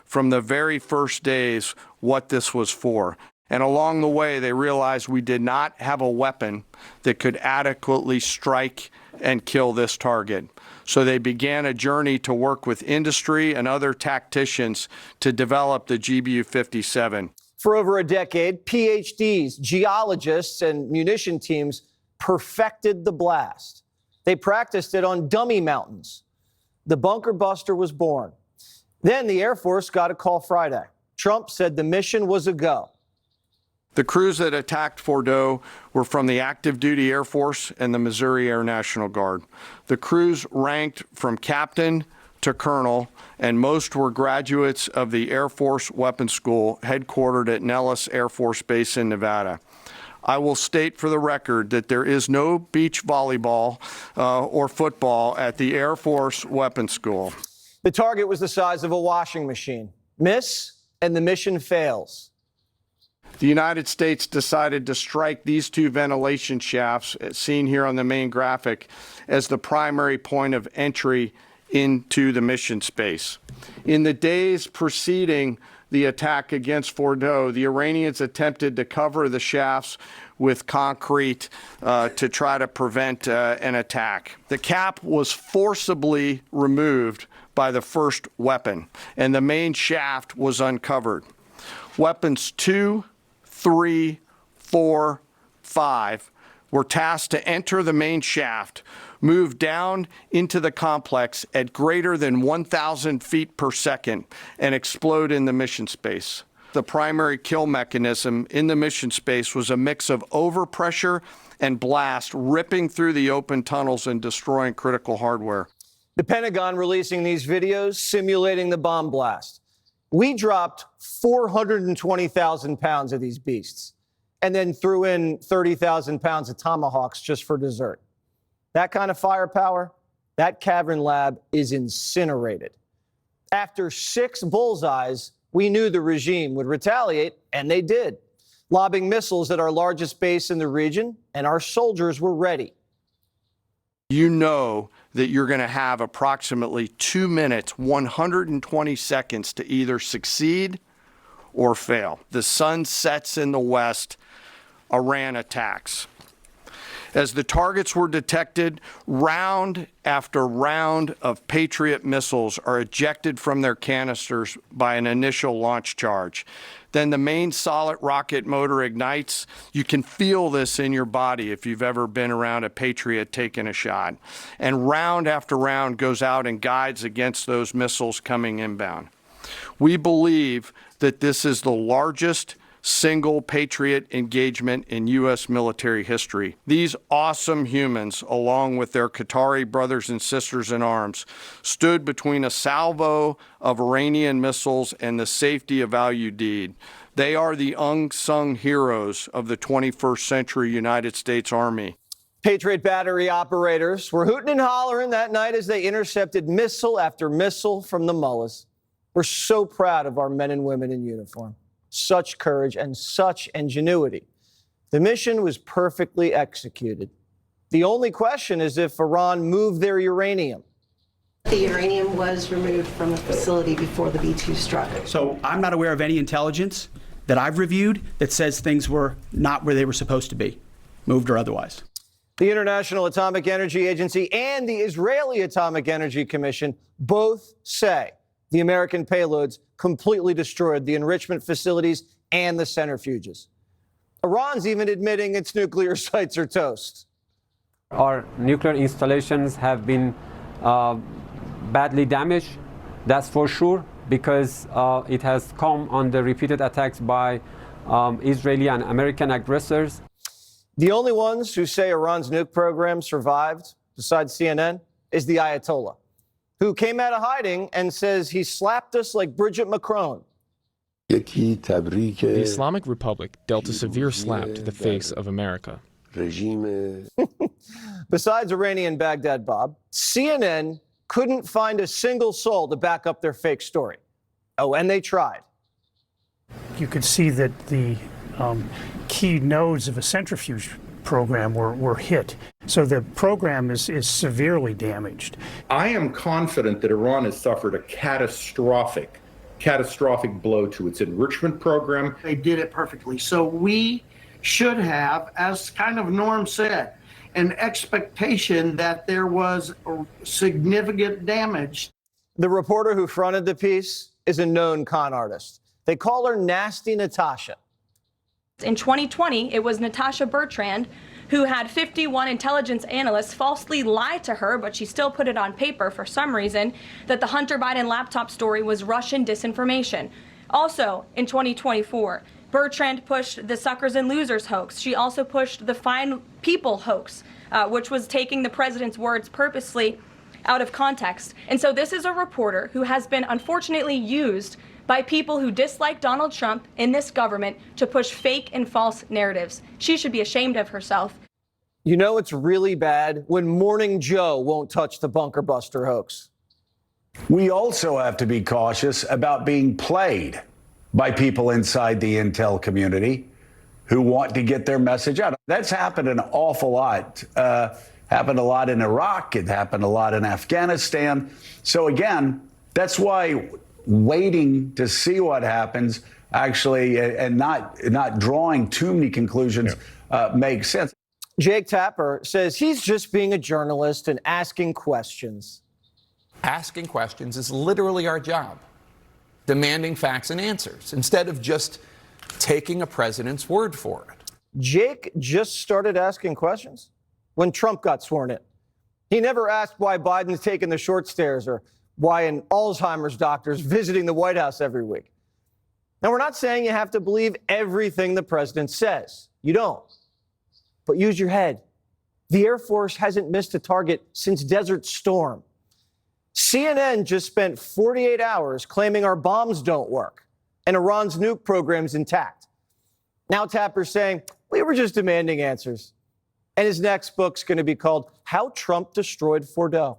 from the very first days what this was for. And along the way, they realized we did not have a weapon that could adequately strike and kill this target. So they began a journey to work with industry and other tacticians to develop the GBU-57. For over a decade, PhDs, geologists, and munition teams perfected the blast. They practiced it on dummy mountains. The bunker buster was born. Then the Air Force got a call Friday. Trump said the mission was a go. The crews that attacked Fordo were from the active duty Air Force and the Missouri Air National Guard. The crews ranked from captain to colonel, and most were graduates of the Air Force Weapons School headquartered at Nellis Air Force Base in Nevada. I will state for the record that there is no beach volleyball or football at the Air Force Weapons School. The target was the size of a washing machine. Miss, and the mission fails. The United States decided to strike these two ventilation shafts, as seen here on the main graphic, as the primary point of entry into the mission space. In the days preceding the attack against Fordo, the Iranians attempted to cover the shafts with concrete to try to prevent an attack. The cap was forcibly removed by the first weapon, and the main shaft was uncovered. Weapons 2, 3, 4, 5 were tasked to enter the main shaft, move down into the complex at greater than 1,000 feet per second, and explode in the mission space. The primary kill mechanism in the mission space was a mix of overpressure and blast, ripping through the open tunnels and destroying critical hardware. The Pentagon releasing these videos simulating the bomb blast. We dropped 420,000 pounds of these beasts and then threw in 30,000 pounds of tomahawks just for dessert. That kind of firepower, that cavern lab is incinerated. After 6 bullseyes, we knew the regime would retaliate, and they did, lobbing missiles at our largest base in the region, and our soldiers were ready. You know that you're going to have approximately 2 minutes, 120 seconds to either succeed or fail. The sun sets in the west, Iran attacks. As the targets were detected, round after round of Patriot missiles are ejected from their canisters by an initial launch charge. Then the main solid rocket motor ignites. You can feel this in your body if you've ever been around a Patriot taking a shot. And round after round goes out and guides against those missiles coming inbound. We believe that this is the largest single Patriot engagement in U.S. military history. These awesome humans, along with their Qatari brothers and sisters in arms, stood between a salvo of Iranian missiles and the safety of Al Udeid. They are the unsung heroes of the 21st century United States Army. Patriot battery operators were hooting and hollering that night as they intercepted missile after missile from the mullahs. We're so proud of our men and women in uniform. Such courage and such ingenuity. The mission was perfectly executed. The only question is if Iran moved their uranium. The uranium was removed from the facility before the B-2 struck. So I'm not aware of any intelligence that I've reviewed that says things were not where they were supposed to be, moved or otherwise. The International Atomic Energy Agency and the Israeli Atomic Energy Commission both say the American payloads completely destroyed the enrichment facilities and the centrifuges. Iran's even admitting its nuclear sites are toast. Our nuclear installations have been badly damaged, that's for sure, because it has come under repeated attacks by Israeli and American aggressors. The only ones who say Iran's nuke program survived, besides CNN, is the Ayatollah, who came out of hiding and says he slapped us like Bridget Macron. The Islamic Republic dealt a severe slap to the face of America. Besides Iranian Baghdad Bob, CNN couldn't find a single soul to back up their fake story. Oh, and they tried. You could see that the key nodes of a centrifuge program were hit. So the program is severely damaged. I am confident that Iran has suffered a catastrophic catastrophic blow to its enrichment program. They did it perfectly. So we should have, as kind of Norm said, an expectation that there was significant damage. The reporter who fronted the piece is a known con artist. They call her Nasty Natasha. In 2020, it was Natasha Bertrand who had 51 intelligence analysts falsely lie to her, but she still put it on paper for some reason, that the Hunter Biden laptop story was Russian disinformation. Also, in 2024, Bertrand pushed the suckers and losers hoax. She also pushed the fine people hoax, which was taking the president's words purposely out of context. And so this is a reporter who has been unfortunately used by people who dislike Donald Trump in this government to push fake and false narratives. She should be ashamed of herself. You know it's really bad when Morning Joe won't touch the bunker buster hoax. We also have to be cautious about being played by people inside the intel community who want to get their message out. That's happened an awful lot. Happened a lot in Iraq. It happened a lot in Afghanistan. So again, that's why waiting to see what happens actually and not drawing too many conclusions makes sense. Jake Tapper says he's just being a journalist and asking questions. Asking questions is literally our job. Demanding facts and answers instead of just taking a president's word for it. Jake just started asking questions when Trump got sworn in. He never asked why Biden's taking the short stairs or why an Alzheimer's doctor is visiting the White House every week. Now, we're not saying you have to believe everything the president says. You don't. But use your head. The Air Force hasn't missed a target since Desert Storm. CNN just spent 48 hours claiming our bombs don't work and Iran's nuke program's intact. Now Tapper's saying, we were just demanding answers. And his next book's going to be called How Trump Destroyed Fordo.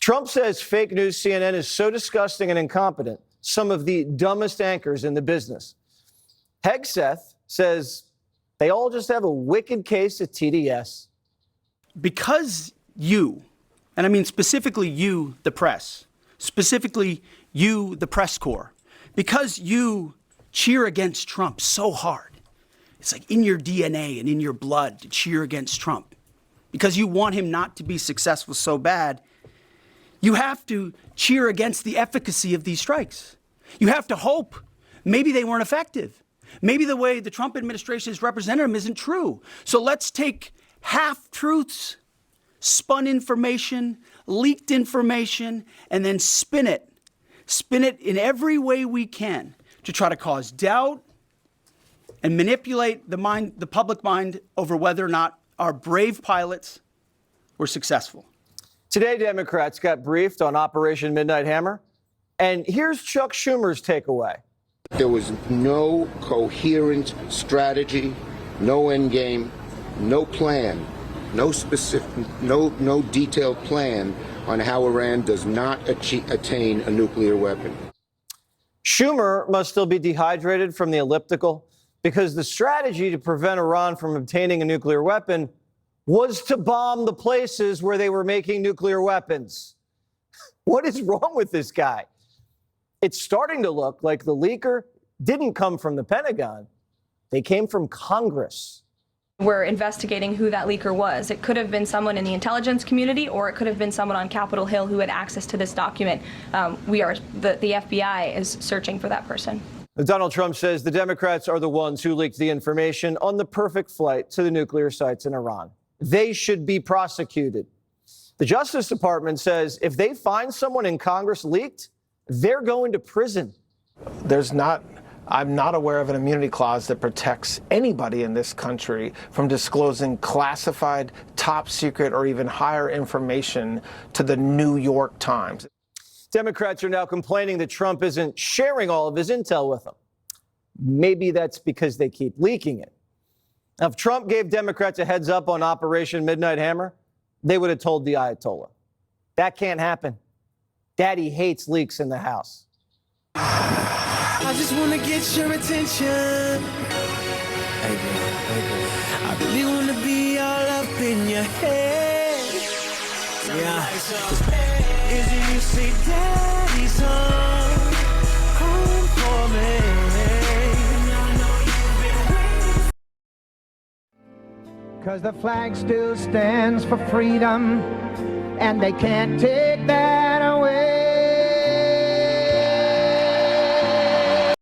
Trump says fake news CNN is so disgusting and incompetent, some of the dumbest anchors in the business. Hegseth says they all just have a wicked case of TDS. Because you, and I mean specifically you, the press, specifically you, the press corps, because you cheer against Trump so hard, it's like in your DNA and in your blood to cheer against Trump, because you want him not to be successful so bad, you have to cheer against the efficacy of these strikes. You have to hope maybe they weren't effective. Maybe the way the Trump administration has represented them isn't true. So let's take half-truths, spun information, leaked information, and then spin it in every way we can to try to cause doubt and manipulate the public mind over whether or not our brave pilots were successful. Today, Democrats got briefed on Operation Midnight Hammer, and here's Chuck Schumer's takeaway. There was no coherent strategy, no end game, no plan, no detailed plan on how Iran does not attain a nuclear weapon. Schumer must still be dehydrated from the elliptical because the strategy to prevent Iran from obtaining a nuclear weapon was to bomb the places where they were making nuclear weapons. What is wrong with this guy? It's starting to look like the leaker didn't come from the Pentagon. They came from Congress. We're investigating who that leaker was. It could have been someone in the intelligence community, or it could have been someone on Capitol Hill who had access to this document. The FBI is searching for that person. Donald Trump says the Democrats are the ones who leaked the information on the perfect flight to the nuclear sites in Iran. They should be prosecuted. The Justice Department says if they find someone in Congress leaked, they're going to prison. I'm not aware of an immunity clause that protects anybody in this country from disclosing classified, top secret, or even higher information to the New York Times. Democrats are now complaining that Trump isn't sharing all of his intel with them. Maybe that's because they keep leaking it. Now, if Trump gave Democrats a heads up on Operation Midnight Hammer, they would have told the Ayatollah. That can't happen. Daddy hates leaks in the House. I just want to get your attention. Hey girl. I really want to be all up in your head. Yeah. Is it you say daddy's home? 'cause the flag still stands for freedom, and they can't take that